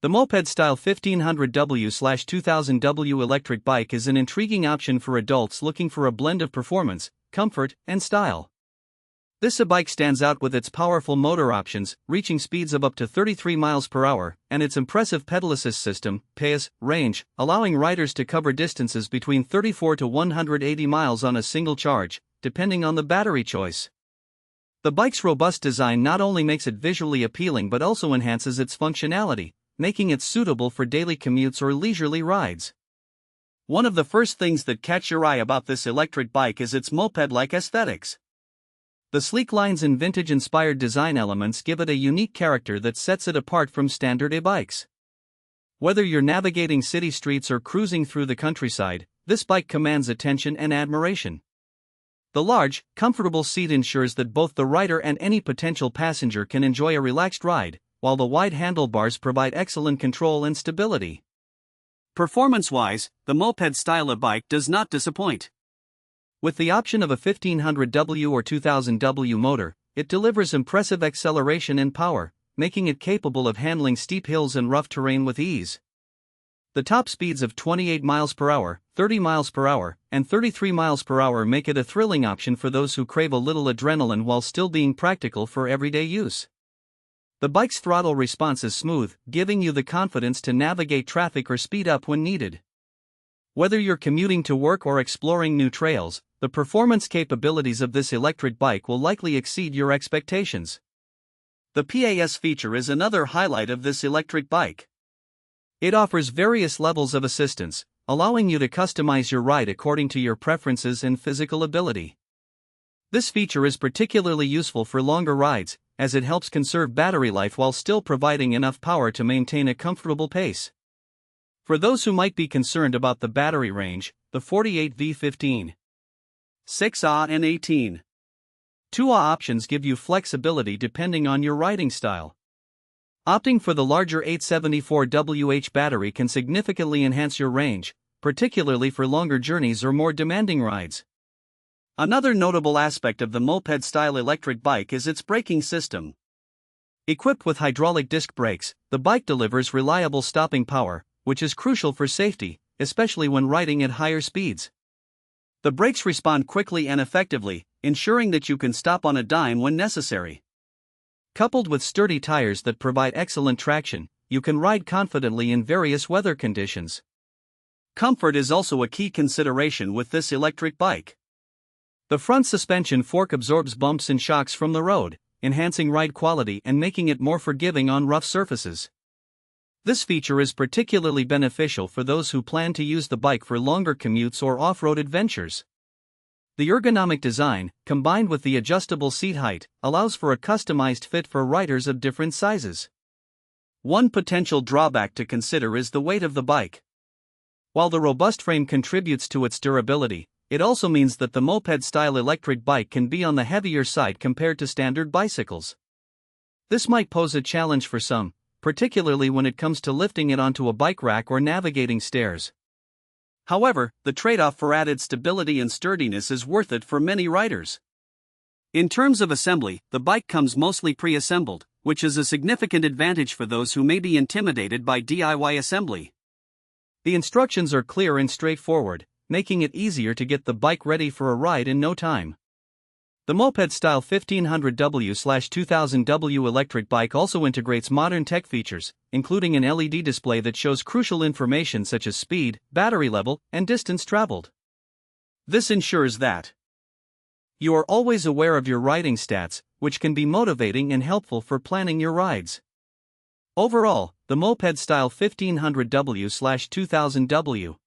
The Moped Style 1500W/2000W electric bike is an intriguing option for adults looking for a blend of performance, comfort, and style. This e-bike stands out with its powerful motor options, reaching speeds of up to 33 miles per hour, and its impressive pedal assist system, PAS, range, allowing riders to cover distances between 34 to 180 miles on a single charge, depending on the battery choice. The bike's robust design not only makes it visually appealing but also enhances its functionality, making it suitable for daily commutes or leisurely rides. One of the first things that catch your eye about this electric bike is its moped-like aesthetics. The sleek lines and vintage-inspired design elements give it a unique character that sets it apart from standard e-bikes. Whether you're navigating city streets or cruising through the countryside, this bike commands attention and admiration. The large, comfortable seat ensures that both the rider and any potential passenger can enjoy a relaxed ride, while the wide handlebars provide excellent control and stability. Performance-wise, the Moped Style e-bike does not disappoint. With the option of a 1500W or 2000W motor, it delivers impressive acceleration and power, making it capable of handling steep hills and rough terrain with ease. The top speeds of 28 miles per hour, 30 miles per hour, and 33 miles per hour make it a thrilling option for those who crave a little adrenaline while still being practical for everyday use. The bike's throttle response is smooth, giving you the confidence to navigate traffic or speed up when needed. Whether you're commuting to work or exploring new trails, the performance capabilities of this electric bike will likely exceed your expectations. The PAS feature is another highlight of this electric bike. It offers various levels of assistance, allowing you to customize your ride according to your preferences and physical ability. This feature is particularly useful for longer rides, as it helps conserve battery life while still providing enough power to maintain a comfortable pace. For those who might be concerned about the battery range, the 48V15, 6Ah and 18, 2Ah options give you flexibility depending on your riding style. Opting for the larger 874Wh battery can significantly enhance your range, particularly for longer journeys or more demanding rides. Another notable aspect of the Moped Style electric bike is its braking system. Equipped with hydraulic disc brakes, the bike delivers reliable stopping power, which is crucial for safety, especially when riding at higher speeds. The brakes respond quickly and effectively, ensuring that you can stop on a dime when necessary. Coupled with sturdy tires that provide excellent traction, you can ride confidently in various weather conditions. Comfort is also a key consideration with this electric bike. The front suspension fork absorbs bumps and shocks from the road, enhancing ride quality and making it more forgiving on rough surfaces. This feature is particularly beneficial for those who plan to use the bike for longer commutes or off-road adventures. The ergonomic design, combined with the adjustable seat height, allows for a customized fit for riders of different sizes. One potential drawback to consider is the weight of the bike. While the robust frame contributes to its durability, it also means that the Moped Style electric bike can be on the heavier side compared to standard bicycles. This might pose a challenge for some, particularly when it comes to lifting it onto a bike rack or navigating stairs. However, the trade-off for added stability and sturdiness is worth it for many riders. In terms of assembly, the bike comes mostly pre-assembled, which is a significant advantage for those who may be intimidated by DIY assembly. The instructions are clear and straightforward, making it easier to get the bike ready for a ride in no time. The Moped Style 1500W/2000W electric bike also integrates modern tech features, including an LED display that shows crucial information such as speed, battery level, and distance traveled. This ensures that you are always aware of your riding stats, which can be motivating and helpful for planning your rides. Overall, the Moped Style 1500W/2000W